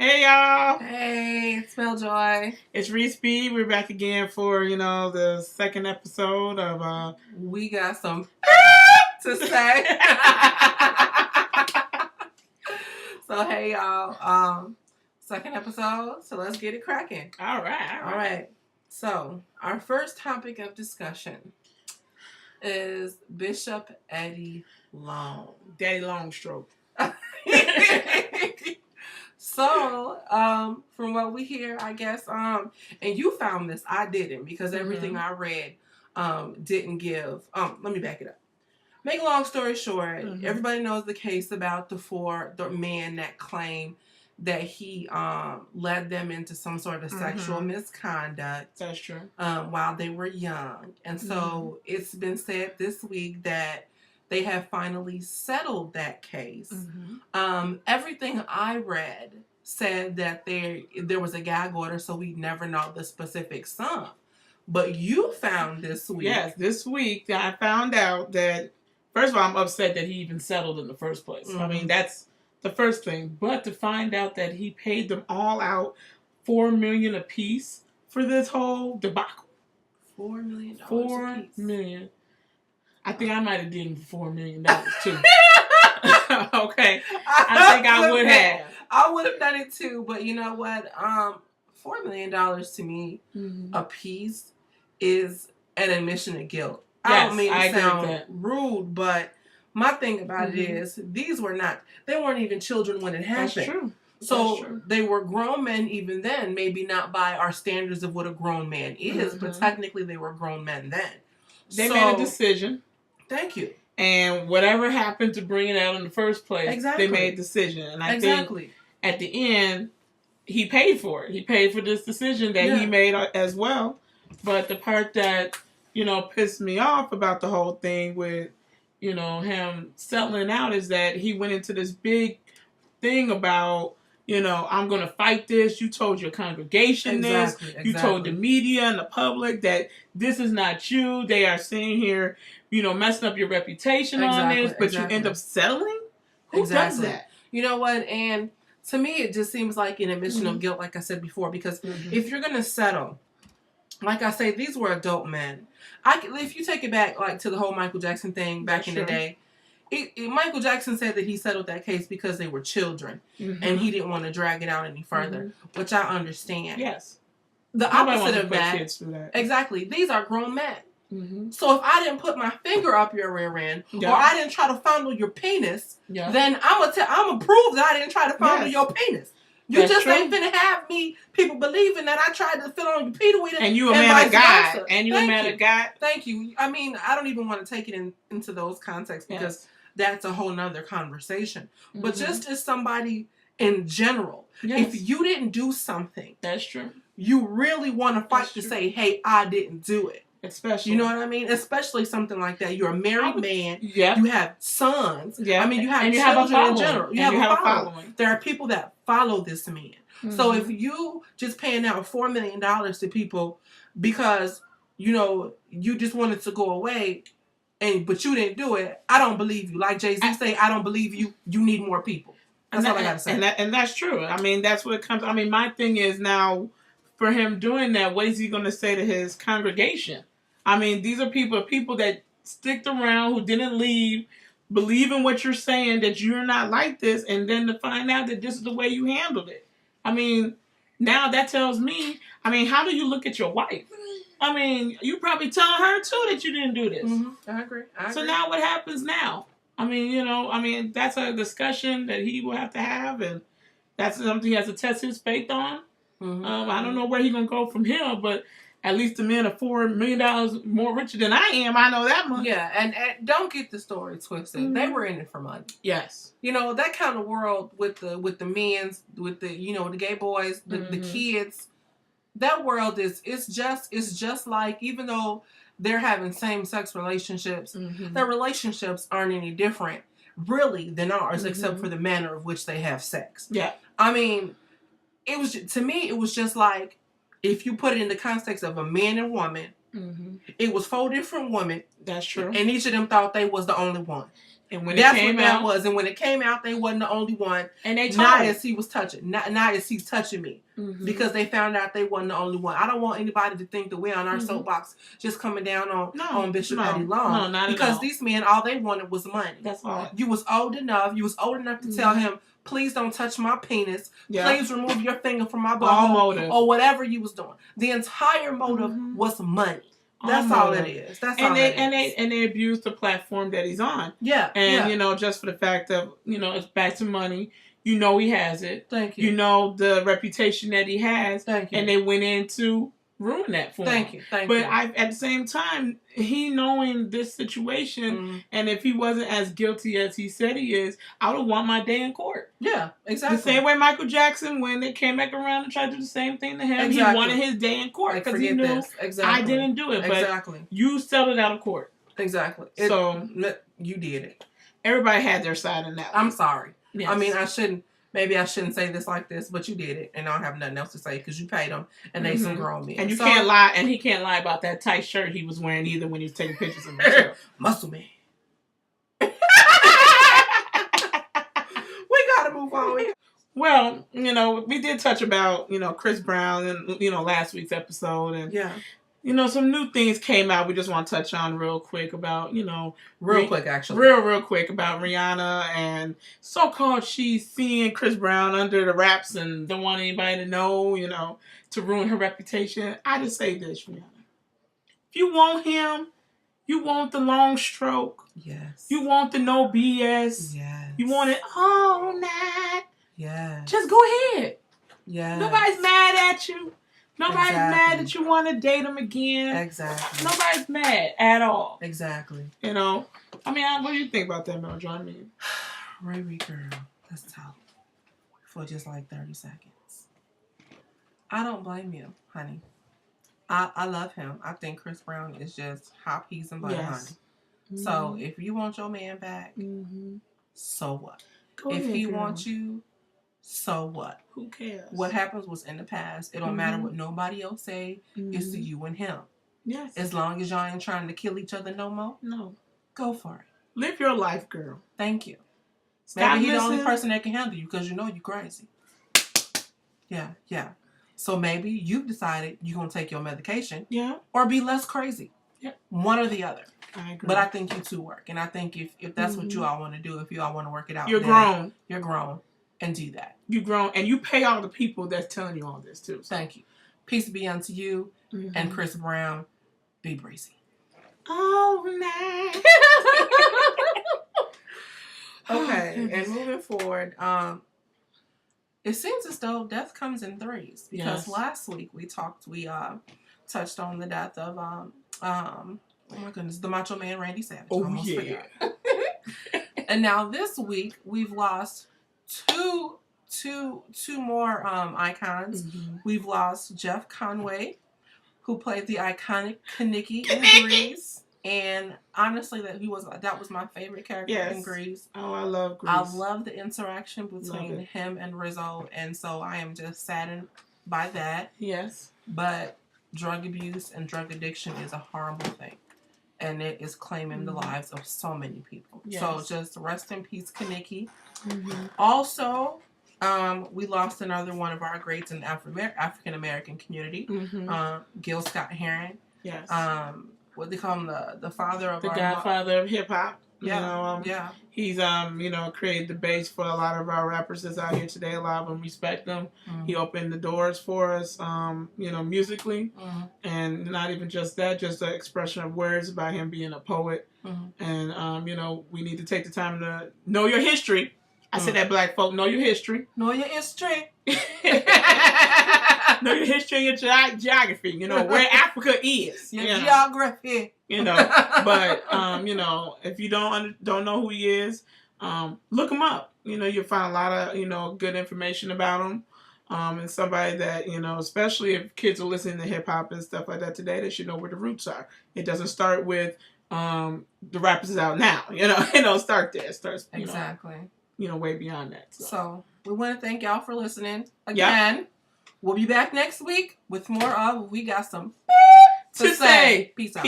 Hey y'all, Hey, it's Joy. it's Reese B. We're back again for the second episode of We got some to say. So hey y'all, second episode. So let's get it cracking. All right. So our first topic of discussion is Bishop Eddie Long. Daddy Longstroke. So, from what we hear, I guess, and you found this, I didn't, because everything I read, didn't give, let me back it up. Make a long story short, everybody knows the case about the men that claim that he, led them into some sort of sexual misconduct. That's true. While they were young. And so it's been said this week that they have finally settled that case. Everything I read said that there was a gag order, so we never know the specific sum. But you found this week. Yes, this week I found out that, first of all, I'm upset that he even settled in the first place. I mean, that's the first thing. But to find out that he paid them all out $4 million apiece for this whole debacle. $4 million. $4 million. I think I might have did him for $4 million too. Okay. I think I would have. I would have done it too, but you know what? $4 million to me a piece is an admission of guilt. Yes, I don't mean to sound rude, but my thing about it is they weren't even children when it happened. That's true. So they were grown men even then, maybe not by our standards of what a grown man is, but technically they were grown men then. They made a decision. Thank you. And whatever happened to bring it out in the first place, they made a decision. And I think at the end, he paid for it. He paid for this decision that he made as well. But the part that, pissed me off about the whole thing with, him settling out is that he went into this big thing about, I'm going to fight this. You told your congregation this. You told the media and the public that this is not you. They are sitting here, messing up your reputation on this, but you end up settling? Who does that? You know what? And to me, it just seems like an admission of guilt, like I said before, because if you're going to settle, like I say, these were adult men. If you take it back like to the whole Michael Jackson thing back in the day, Michael Jackson said that he settled that case because they were children and he didn't want to drag it out any further, which I understand. Yes. The opposite of that. Exactly. These are grown men. So if I didn't put my finger up your rear end or I didn't try to fondle your penis, then I'm gonna prove that I didn't try to fondle your penis. You ain't finna have people believing that I tried to fill on your Peter Weeder. And you a man of God. And you a man of God. Thank you. I mean, I don't even want to take it into those contexts because that's a whole nother conversation. But just as somebody in general, if you didn't do something, that's true. You really want to fight to say, hey, I didn't do it. Especially. You know what I mean? Especially something like that. You're a married man. Yeah. You have sons. Yeah. I mean, you have children in general. You have a following. There are people that follow this man. So if you just paying out $4 million to people because, you just wanted to go away but you didn't do it, I don't believe you. Like Jay-Z say, I don't believe you. You need more people. That's all I got to say. And that's true. I mean, that's what it comes. I mean, my thing is now, for him doing that, what is he going to say to his congregation? I mean, these are people that sticked around, who didn't leave, believe in what you're saying, that you're not like this, and then to find out that this is the way you handled it. I mean, now that tells me, how do you look at your wife? I mean, you probably telling her too that you didn't do this. I agree. So now what happens now? I mean, that's a discussion that he will have to have, and that's something he has to test his faith on. I don't know where he's going to go from here, but at least the men are $4 million more richer than I am. I know that much. Yeah, and don't get the story twisted. They were in it for money. Yes. That kind of world with the men's, with the the gay boys, the kids. That world is just like, even though they're having same-sex relationships, their relationships aren't any different really than ours, except for the manner of which they have sex. Yeah. I mean, to me it was just like, if you put it in the context of a man and woman, it was 4 different women. That's true. And each of them thought they was the only one. And when it came out, and when it came out, they wasn't the only one. And they told not as he was touching, not as he's touching me, because they found out they wasn't the only one. I don't want anybody to think that we're on our soapbox just coming down on Bishop Eddie Long. No, not because at all. These men, all they wanted was money. That's all. You was old enough to tell him, please don't touch my penis. Yeah. Please remove your finger from my butthole, or whatever you was doing. The entire motive was money. That's all it is. And they abuse the platform that he's on. Yeah. And just for the fact of it's back to money. He has it. Thank you. The reputation that he has. Thank you. And they went in to ruin that for him. Thank you. But at the same time, he knowing this situation, and if he wasn't as guilty as he said he is, I would want my day in court. Yeah, exactly. The same way Michael Jackson, when they came back around and tried to do the same thing to him, he wanted his day in court because he knew I didn't do it. But you settled it out of court. Exactly. So you did it. Everybody had their side in that. I'm sorry. Yes. I mean, maybe I shouldn't say this like this, but you did it, and I don't have nothing else to say because you paid them, and they some grown men. And you can't lie, and he can't lie about that tight shirt he was wearing either when he was taking pictures of himself. Muscle man. We gotta move on. Well, we did touch about Chris Brown and last week's episode, and some new things came out. We just want to touch on real quick about real quick about Rihanna and so-called she's seeing Chris Brown under the wraps and don't want anybody to know, to ruin her reputation. I just say this, Rihanna. If you want him, you want the long stroke. Yes. You want the no BS. Yes. You want it all night. Yes. Just go ahead. Yes. Nobody's mad at you. Nobody's mad that you want to date him again. Exactly. Nobody's mad at all. Exactly. I mean, what do you think about that, Mel John? Riri, girl, let's talk for just like 30 seconds. I don't blame you, honey. I love him. I think Chris Brown is just hot peas and butter, honey. Mm-hmm. So if you want your man back, so what? If he wants you, so what? Who cares? What happens was in the past. It don't matter what nobody else say. It's to you and him. Yes. As long as y'all ain't trying to kill each other no more. No. Go for it. Live your life, girl. Thank you. Maybe he's the only person that can handle you because you're crazy. Yeah. So maybe you've decided you're going to take your medication. Yeah. Or be less crazy. Yeah. One or the other. I agree. But I think you two work. And I think if that's what you all want to do, if you all want to work it out. You're grown. You're grown. And do that. You grown. And you pay all the people that's telling you all this too. So. Thank you. Peace be unto you and Chris Brown. Be breezy. All night. Okay. And moving forward, it seems as though death comes in threes. Because last week we touched on the death of oh my goodness, the Macho Man Randy Savage. Oh yeah. And now this week we've lost two more icons. We've lost Jeff Conway, who played the iconic Kaneki in Grease, and honestly, that was my favorite character in Grease. Oh, I love Grease. I love the interaction between him and Rizzo, and so I am just saddened by that. Yes, but drug abuse and drug addiction is a horrible thing. And it is claiming the lives of so many people. Yes. So just rest in peace, Kaneki. Also, we lost another one of our greats in the African American community, Gil Scott-Heron. Yes. What they call him, the father of the godfather of hip hop. Yeah. He's created the base for a lot of our rappers that's out here today. A lot of them respect him. He opened the doors for us, musically, and not even just that, just the expression of words about him being a poet. And we need to take the time to know your history. I said that, black folk, know your history. Know your history. Know your history and your geography. Where Africa is. Your geography. But if you don't know who he is, look him up. You'll find a lot of good information about him. And somebody that especially if kids are listening to hip hop and stuff like that today, they should know where the roots are. It doesn't start with the rappers out now. Start there. It starts exactly. Way beyond that. So we want to thank y'all for listening again. Yep. We'll be back next week with more of We Got Some to Say. Peace out.